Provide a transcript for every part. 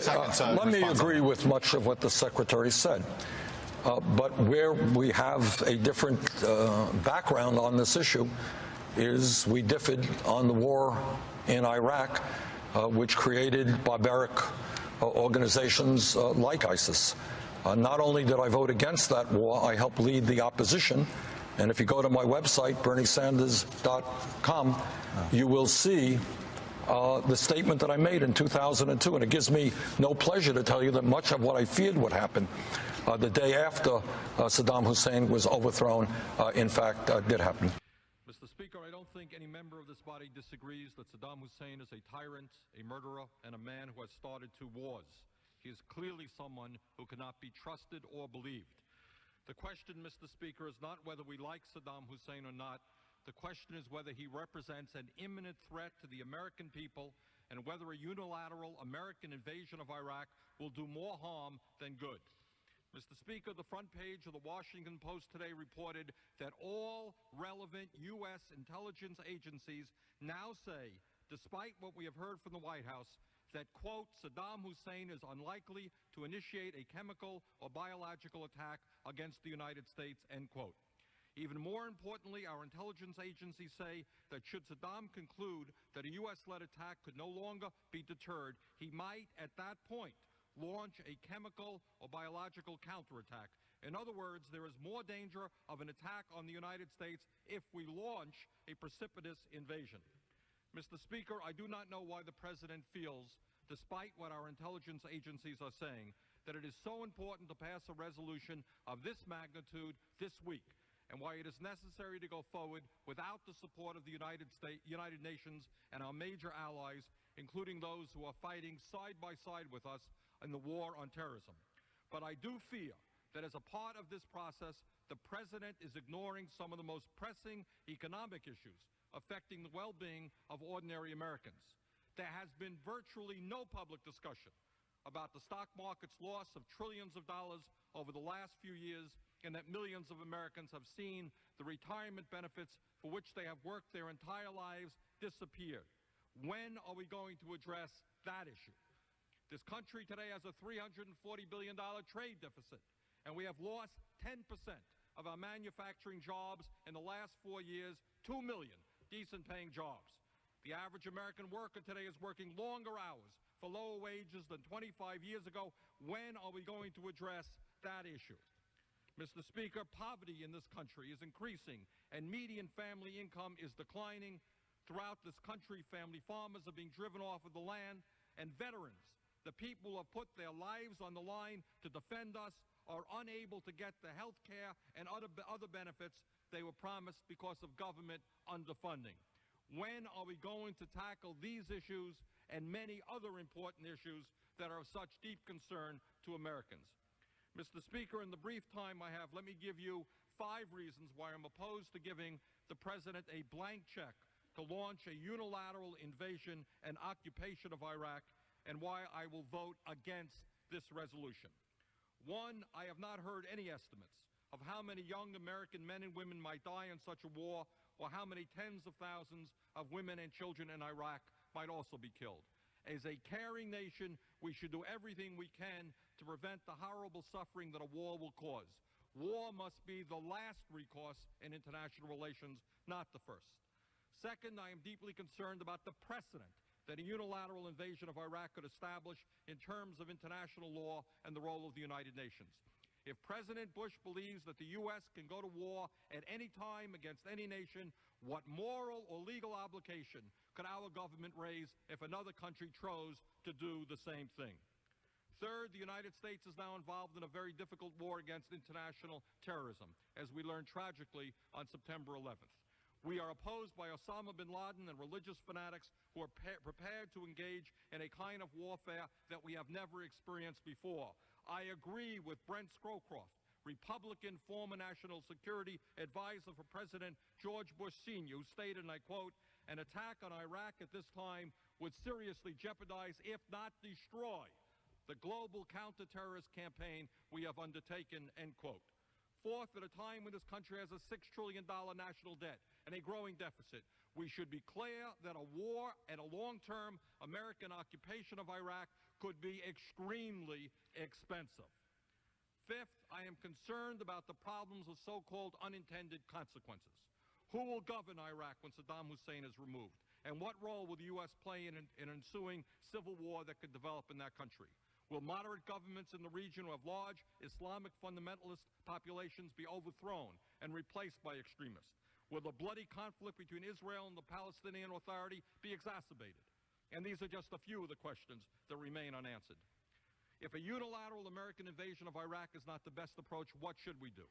Okay, let me agree with much of what the Secretary said. But where we have a different background on this issue is we differed on the war in Iraq, which created barbaric organizations like ISIS. Not only did I vote against that war, I helped lead the opposition. And if you go to my website, berniesanders.com, you will see the statement that I made in 2002. And it gives me no pleasure to tell you that much of what I feared would happen the day after Saddam Hussein was overthrown, in fact, did happen. Mr. Speaker, I don't think any member of this body disagrees that Saddam Hussein is a tyrant, a murderer, and a man who has started 2 wars. He is clearly someone who cannot be trusted or believed. The question, Mr. Speaker, is not whether we like Saddam Hussein or not. The question is whether he represents an imminent threat to the American people and whether a unilateral American invasion of Iraq will do more harm than good. Mr. Speaker, the front page of the Washington Post today reported that all relevant U.S. intelligence agencies now say, despite what we have heard from the White House, that, quote, Saddam Hussein is unlikely to initiate a chemical or biological attack against the United States, end quote. Even more importantly, our intelligence agencies say that should Saddam conclude that a U.S.-led attack could no longer be deterred, he might, at that point, launch a chemical or biological counterattack. In other words, there is more danger of an attack on the United States if we launch a precipitous invasion. Mr. Speaker, I do not know why the President feels, despite what our intelligence agencies are saying, that it is so important to pass a resolution of this magnitude this week, and why it is necessary to go forward without the support of the United Nations and our major allies, including those who are fighting side by side with us in the war on terrorism. But I do fear that as a part of this process, the President is ignoring some of the most pressing economic issues affecting the well-being of ordinary Americans. There has been virtually no public discussion about the stock market's loss of trillions of dollars over the last few years, and that millions of Americans have seen the retirement benefits for which they have worked their entire lives disappear. When are we going to address that issue? This country today has a $340 billion trade deficit, and we have lost 10% of our manufacturing jobs in the last 4 years, 2 million decent-paying jobs. The average American worker today is working longer hours for lower wages than 25 years ago. When are we going to address that issue? Mr. Speaker, poverty in this country is increasing, and median family income is declining. Throughout this country, family farmers are being driven off of the land, and veterans, the people who have put their lives on the line to defend us, are unable to get the health care and other benefits they were promised because of government underfunding. When are we going to tackle these issues and many other important issues that are of such deep concern to Americans? Mr. Speaker, in the brief time I have, let me give you 5 reasons why I'm opposed to giving the President a blank check to launch a unilateral invasion and occupation of Iraq, and why I will vote against this resolution. 1, I have not heard any estimates of how many young American men and women might die in such a war, or how many tens of thousands of women and children in Iraq might also be killed. As a caring nation, we should do everything we can to prevent the horrible suffering that a war will cause. War must be the last recourse in international relations, not the first. Second, I am deeply concerned about the precedent that a unilateral invasion of Iraq could establish in terms of international law and the role of the United Nations. If President Bush believes that the U.S. can go to war at any time against any nation, what moral or legal obligation could our government raise if another country chose to do the same thing? Third, the United States is now involved in a very difficult war against international terrorism, as we learned tragically on September 11th. We are opposed by Osama bin Laden and religious fanatics who are prepared to engage in a kind of warfare that we have never experienced before. I agree with Brent Scowcroft, Republican former National Security Advisor for President George Bush Sr., who stated, and I quote, "An attack on Iraq at this time would seriously jeopardize, if not destroy, the global counterterrorist campaign we have undertaken," end quote. Fourth, at a time when this country has a $6 trillion national debt and a growing deficit, we should be clear that a war and a long-term American occupation of Iraq could be extremely expensive. Fifth, I am concerned about the problems of so-called unintended consequences. Who will govern Iraq when Saddam Hussein is removed? And what role will the U.S. play in an ensuing civil war that could develop in that country? Will moderate governments in the region who have large Islamic fundamentalist populations be overthrown and replaced by extremists? Will the bloody conflict between Israel and the Palestinian Authority be exacerbated? And these are just a few of the questions that remain unanswered. If a unilateral American invasion of Iraq is not the best approach, what should we do?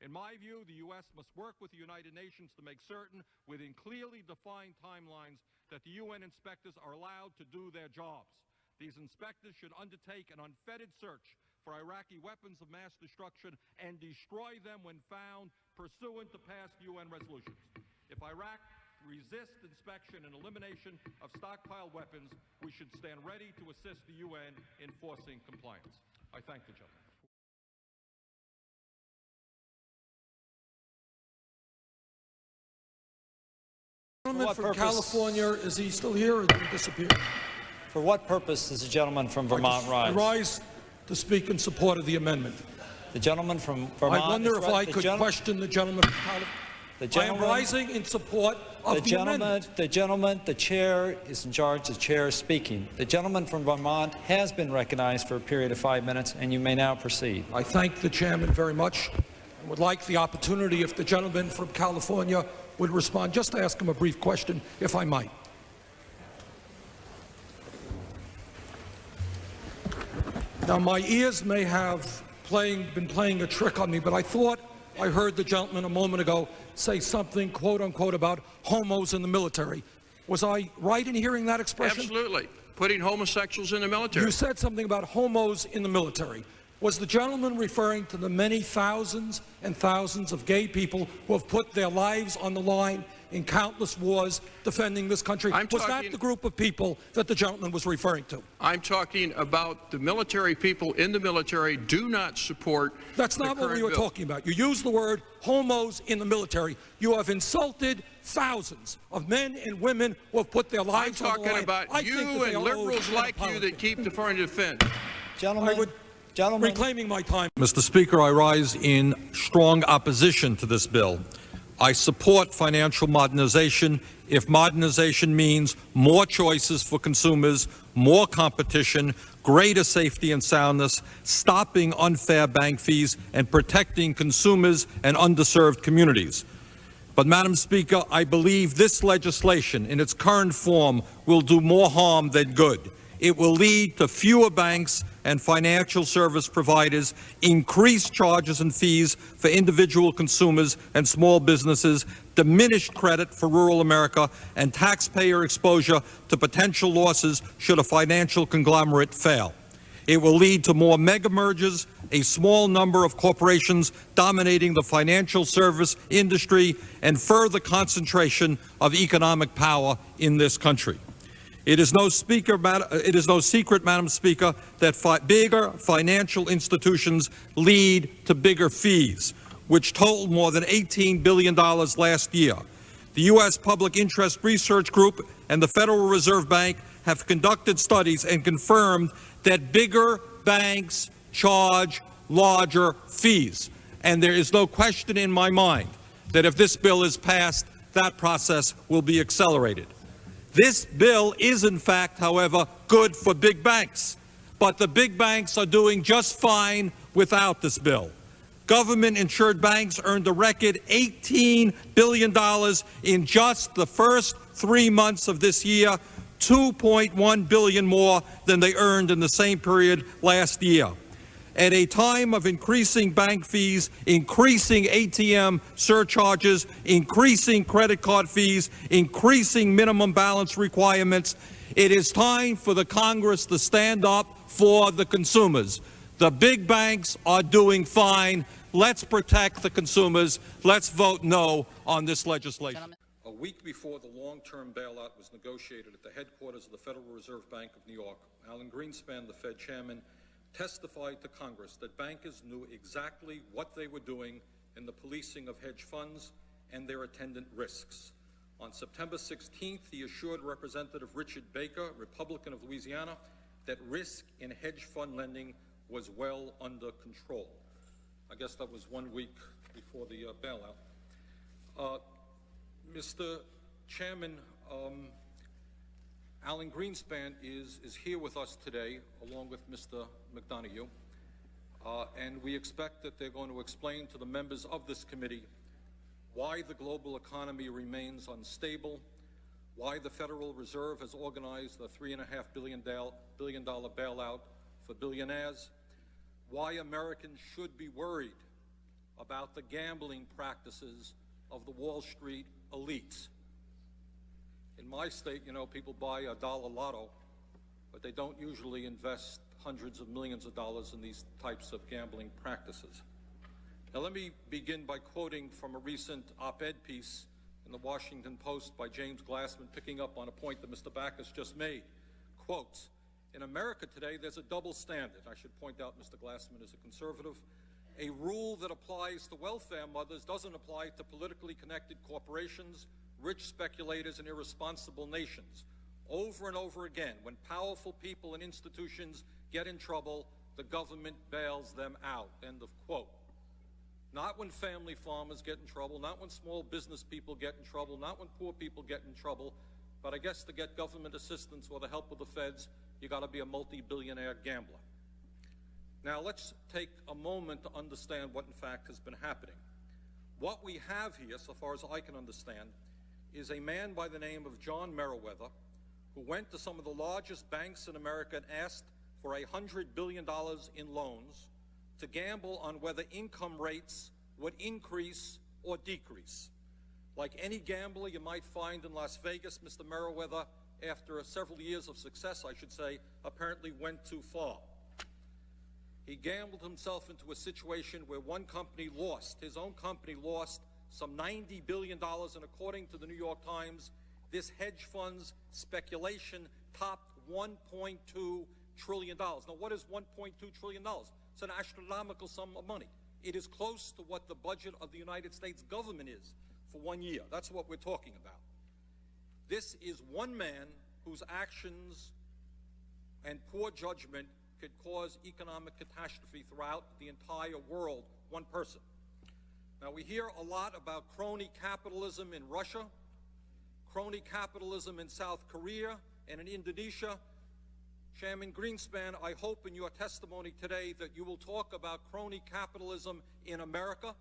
In my view, the U.S. must work with the United Nations to make certain, within clearly defined timelines, that the UN inspectors are allowed to do their jobs. These inspectors should undertake an unfettered search for Iraqi weapons of mass destruction and destroy them when found pursuant to past UN resolutions. If Iraq resists inspection and elimination of stockpiled weapons, we should stand ready to assist the UN in enforcing compliance. I thank the gentleman. Gentleman from California, is he still here or did he disappear? For what purpose does the gentleman from Vermont rise? I rise to speak in support of the amendment. The gentleman from Vermont. I wonder if I could question the gentleman from California. I am rising in support of the amendment. The chair is in charge. The chair is speaking. The gentleman from Vermont has been recognized for a period of 5 minutes, and you may now proceed. I thank the chairman very much and would like the opportunity, if the gentleman from California would respond, just to ask him a brief question, if I might. Now, my ears may have been playing a trick on me, but I thought I heard the gentleman a moment ago say something, quote unquote, about homos in the military. Was I right in hearing that expression? Absolutely. Putting homosexuals in the military. You said something about homos in the military. Was the gentleman referring to the many thousands and thousands of gay people who have put their lives on the line in countless wars defending this country? Was that the group of people that the gentleman was referring to? I'm talking about the military. People in the military do not support. That's not what we were talking about. You used the word homos in the military. You have insulted thousands of men and women who have put their lives on the line. I'm talking about you and liberals like you that keep the foreign defense. Gentlemen. Reclaiming my time. Mr. Speaker, I rise in strong opposition to this bill. I support financial modernization if modernization means more choices for consumers, more competition, greater safety and soundness, stopping unfair bank fees, and protecting consumers and underserved communities. But, Madam Speaker, I believe this legislation in its current form will do more harm than good. It will lead to fewer banks and financial service providers, increased charges and fees for individual consumers and small businesses, diminished credit for rural America, and taxpayer exposure to potential losses should a financial conglomerate fail. It will lead to more mega mergers, a small number of corporations dominating the financial service industry, and further concentration of economic power in this country. It is no secret, Madam Speaker, that bigger financial institutions lead to bigger fees, which totaled more than $18 billion last year. The U.S. Public Interest Research Group and the Federal Reserve Bank have conducted studies and confirmed that bigger banks charge larger fees. And there is no question in my mind that if this bill is passed, that process will be accelerated. This bill is, in fact, however, good for big banks. But the big banks are doing just fine without this bill. Government-insured banks earned a record $18 billion in just the first 3 months of this year, $2.1 billion more than they earned in the same period last year. At a time of increasing bank fees, increasing ATM surcharges, increasing credit card fees, increasing minimum balance requirements, it is time for the Congress to stand up for the consumers. The big banks are doing fine. Let's protect the consumers. Let's vote no on this legislation. A week before the long-term bailout was negotiated at the headquarters of the Federal Reserve Bank of New York, Alan Greenspan, the Fed chairman, testified to Congress that bankers knew exactly what they were doing in the policing of hedge funds and their attendant risks. On September 16th, he assured Representative Richard Baker, Republican of Louisiana, that risk in hedge fund lending was well under control. I guess that was 1 week before the bailout. Mr. Chairman, Alan Greenspan is here with us today, along with Mr. McDonough, and we expect that they're going to explain to the members of this committee why the global economy remains unstable, why the Federal Reserve has organized a $3.5 billion bailout for billionaires, why Americans should be worried about the gambling practices of the Wall Street elites. In my state, you know, people buy a dollar lotto, but they don't usually invest hundreds of millions of dollars in these types of gambling practices. Now, let me begin by quoting from a recent op-ed piece in the Washington Post by James Glassman, picking up on a point that Mr. Backus just made. Quotes, "In America today, there's a double standard." I should point out Mr. Glassman is a conservative. "A rule that applies to welfare mothers doesn't apply to politically connected corporations, rich speculators, and irresponsible nations. Over and over again, when powerful people and institutions get in trouble, the government bails them out." End of quote. Not when family farmers get in trouble, not when small business people get in trouble, not when poor people get in trouble, but I guess to get government assistance or the help of the feds, you got to be a multi-billionaire gambler. Now, let's take a moment to understand what in fact has been happening. What we have here, so far as I can understand, is a man by the name of John Meriwether, who went to some of the largest banks in America and asked for $100 billion in loans to gamble on whether income rates would increase or decrease. Like any gambler you might find in Las Vegas, Mr. Meriwether, after several years of success, I should say, apparently went too far. He gambled himself into a situation where one company lost, his own company lost some $90 billion, and according to the New York Times, this hedge fund's speculation topped $1.2 trillion. Now, what is $1.2 trillion? It's an astronomical sum of money. It is close to what the budget of the United States government is for 1 year. That's what we're talking about. This is one man whose actions and poor judgment could cause economic catastrophe throughout the entire world, one person. Now, we hear a lot about crony capitalism in Russia, crony capitalism in South Korea and in Indonesia. Chairman Greenspan, I hope in your testimony today that you will talk about crony capitalism in America,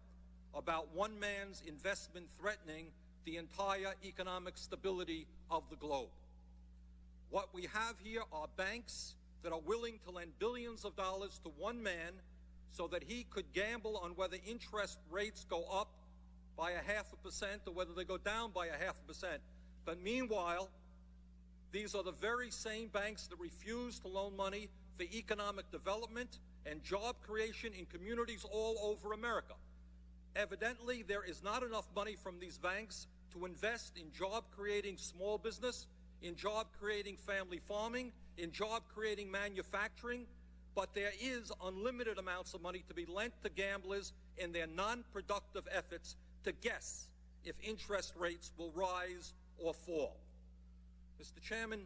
about one man's investment threatening the entire economic stability of the globe. What we have here are banks that are willing to lend billions of dollars to one man so that he could gamble on whether interest rates go up by 0.5% or whether they go down by 0.5%. But meanwhile, these are the very same banks that refuse to loan money for economic development and job creation in communities all over America. Evidently, there is not enough money from these banks to invest in job-creating small business, in job-creating family farming, in job-creating manufacturing, but there is unlimited amounts of money to be lent to gamblers in their non-productive efforts to guess if interest rates will rise or fall. Mr. Chairman,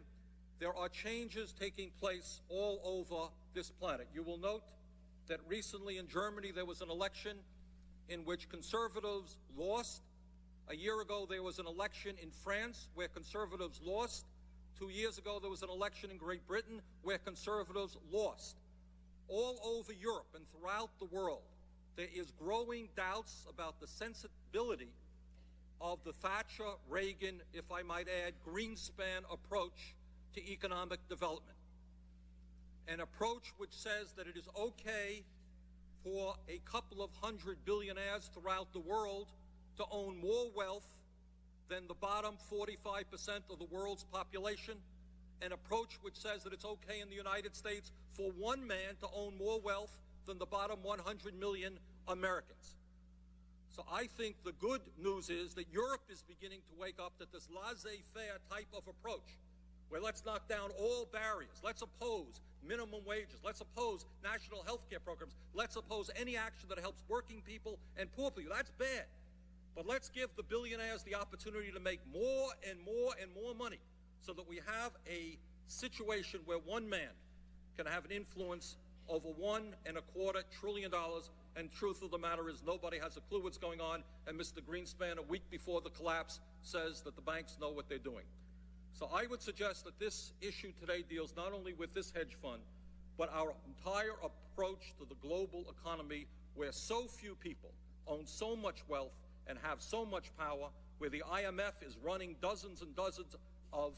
there are changes taking place all over this planet. You will note that recently in Germany there was an election in which conservatives lost. A year ago there was an election in France where conservatives lost. 2 years ago there was an election in Great Britain where conservatives lost. All over Europe and throughout the world, there is growing doubts about the sensibility of the Thatcher, Reagan, if I might add, Greenspan approach to economic development. An approach which says that it is okay for a couple of hundred billionaires throughout the world to own more wealth than the bottom 45% of the world's population. An approach which says that it's okay in the United States for one man to own more wealth than the bottom 100 million Americans. So I think the good news is that Europe is beginning to wake up that this laissez-faire type of approach, where let's knock down all barriers, let's oppose minimum wages, let's oppose national health care programs, let's oppose any action that helps working people and poor people. That's bad. But let's give the billionaires the opportunity to make more and more and more money so that we have a situation where one man can have an influence over $1.25 trillion, and truth of the matter is nobody has a clue what's going on, and Mr. Greenspan, a week before the collapse, says that the banks know what they're doing. So I would suggest that this issue today deals not only with this hedge fund, but our entire approach to the global economy, where so few people own so much wealth and have so much power, where the IMF is running dozens and dozens of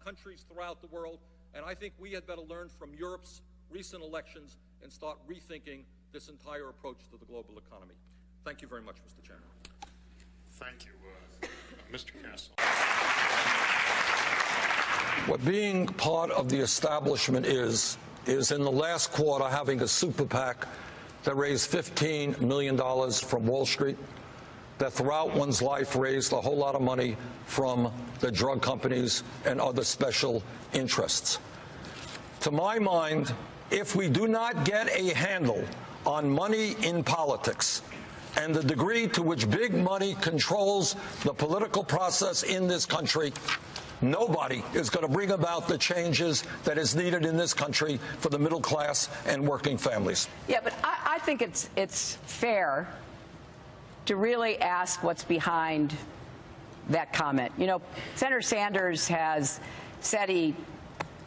countries throughout the world. And I think we had better learn from Europe's recent elections and start rethinking this entire approach to the global economy. Thank you very much, Mr. Chairman. Thank you, Mr. Castle. What being part of the establishment is in the last quarter having a super PAC that raised $15 million from Wall Street, that throughout one's life raised a whole lot of money from the drug companies and other special interests. To my mind, if we do not get a handle on money in politics and the degree to which big money controls the political process in this country, nobody is going to bring about the changes that is needed in this country for the middle class and working families. Yeah, but I think it's fair to really ask what's behind that comment. You know, Senator Sanders has said he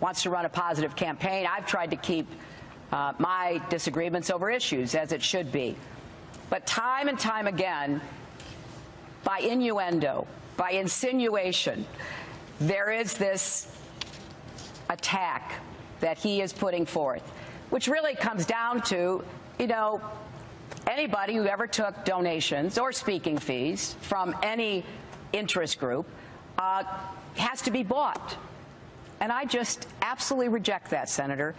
wants to run a positive campaign. I've tried to keep my disagreements over issues, as it should be. But time and time again, by innuendo, by insinuation, there is this attack that he is putting forth, which really comes down to, you know, anybody who ever took donations or speaking fees from any interest group has to be bought. And I just absolutely reject that, Senator.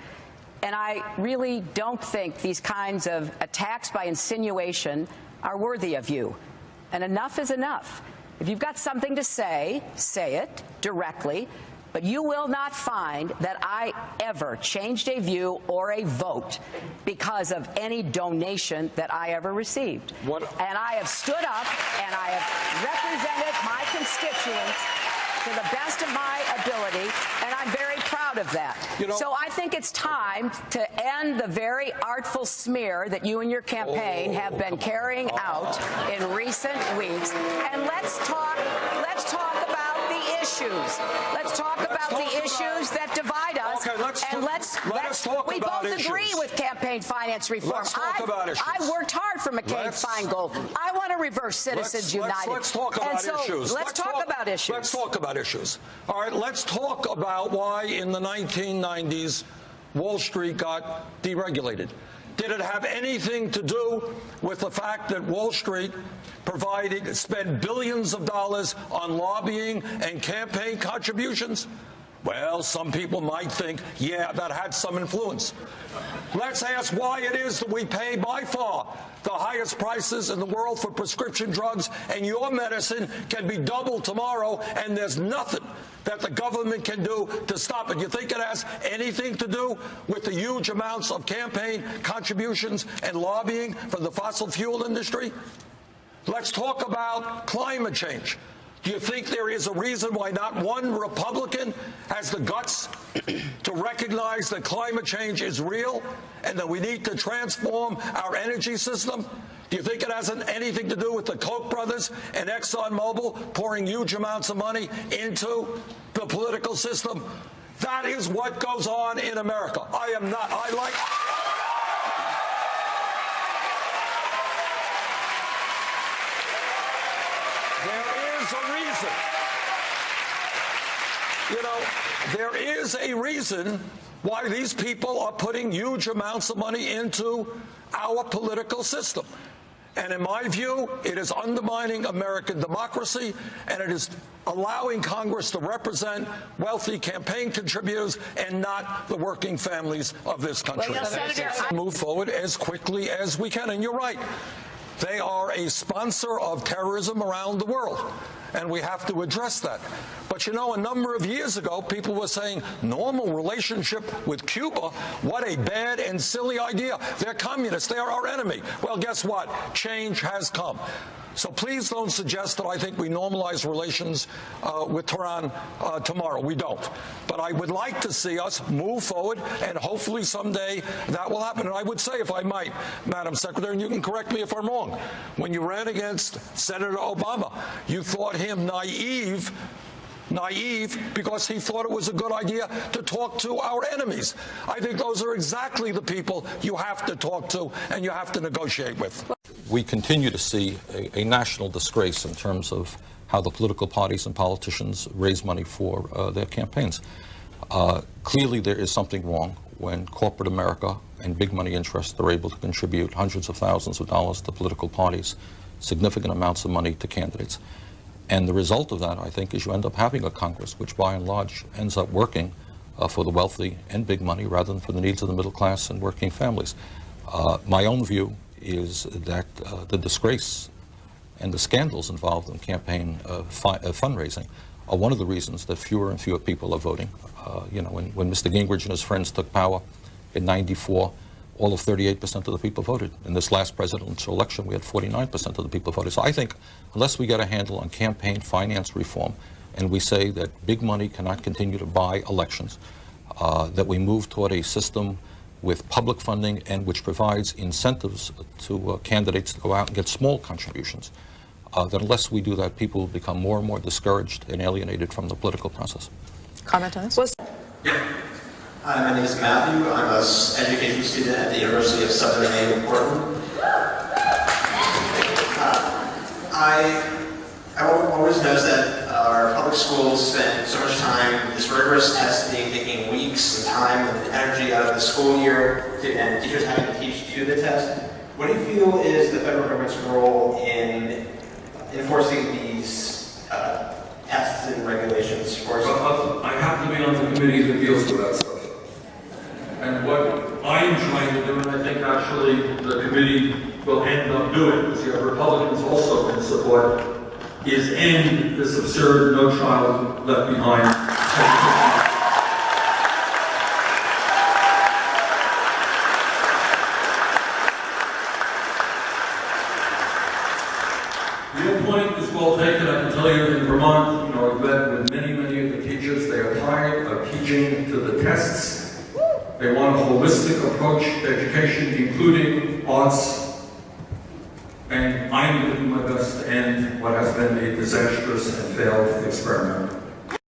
And I really don't think these kinds of attacks by insinuation are worthy of you. And enough is enough. If you've got something to say, say it directly. But you will not find that I ever changed a view or a vote because of any donation that I ever received. And I have stood up and I have represented my constituents to the best of my ability, and I'm very proud of that. You know, so I think it's time to end the very artful smear that you and your campaign have been carrying out in recent weeks, and let's talk about the issues. Let's talk about the issues that divide us. Okay, let's talk we about both issues. agree with campaign finance reform. Let's talk about issues. I worked hard for McCain-Feingold. I want to reverse Citizens United. Let's talk about issues. Let's talk about issues. Let's talk about issues. All right, let's talk about why in the 1990s Wall Street got deregulated. Did it have anything to do with the fact that Wall Street spent billions of dollars on lobbying and campaign contributions? Well, some people might think, yeah, that had some influence. Let's ask why it is that we pay by far the highest prices in the world for prescription drugs, and your medicine can be doubled tomorrow, and there's nothing that the government can do to stop it. You think it has anything to do with the huge amounts of campaign contributions and lobbying from the fossil fuel industry? Let's talk about climate change. Do you think there is a reason why not one Republican has the guts to recognize that climate change is real and that we need to transform our energy system? Do you think it has anything to do with the Koch brothers and ExxonMobil pouring huge amounts of money into the political system? That is what goes on in America. There is a reason why these people are putting huge amounts of money into our political system. And in my view, it is undermining American democracy, and it is allowing Congress to represent wealthy campaign contributors and not the working families of this country. Well, Senator, move forward as quickly as we can. And you're right. They are a sponsor of terrorism around the world, and we have to address that. But you know, a number of years ago, people were saying normal relationship with Cuba, what a bad and silly idea. They're communists. They are our enemy. Well, guess what? Change has come. So please don't suggest that I think we normalize relations with Tehran tomorrow. We don't. But I would like to see us move forward, and hopefully someday that will happen. And I would say, if I might, Madam Secretary, and you can correct me if I'm wrong, when you ran against Senator Obama, you thought him naive because he thought it was a good idea to talk to our enemies. I think those are exactly the people you have to talk to and you have to negotiate with. We continue to see a national disgrace in terms of how the political parties and politicians raise money for their campaigns. Clearly there is something wrong when corporate America and big money interests are able to contribute hundreds of thousands of dollars to political parties, significant amounts of money to candidates. And the result of that, I think, is you end up having a Congress which, by and large, ends up working for the wealthy and big money rather than for the needs of the middle class and working families. My own view is that the disgrace and the scandals involved in campaign fundraising are one of the reasons that fewer and fewer people are voting. You know, when Mr. Gingrich and his friends took power in '94, all of 38% of the people voted. In this last presidential election, we had 49% of the people voted. So I think unless we get a handle on campaign finance reform and we say that big money cannot continue to buy elections, that we move toward a system with public funding and which provides incentives to candidates to go out and get small contributions, that unless we do that, people will become more and more discouraged and alienated from the political process. Comment on this? Hi, my name is Matthew. I'm an education student at the University of Southern Maine, Portland. I always notice that our public schools spend so much time, this rigorous testing, taking weeks and time and energy out of the school year, and teachers having to teach to the test. What do you feel is the federal government's role in enforcing these tests and regulations? I happen to be on the committee that deals with that stuff. And what I am trying to do, and I think actually the committee will end up doing, because you have Republicans also in support, is end this absurd No Child Left Behind. Your point is well taken. I can tell you in Vermont, I've met with many of the teachers. They are tired of teaching to the tests. They want a holistic approach to education, including arts. And I'm doing my best to end what has been a disastrous and failed experiment.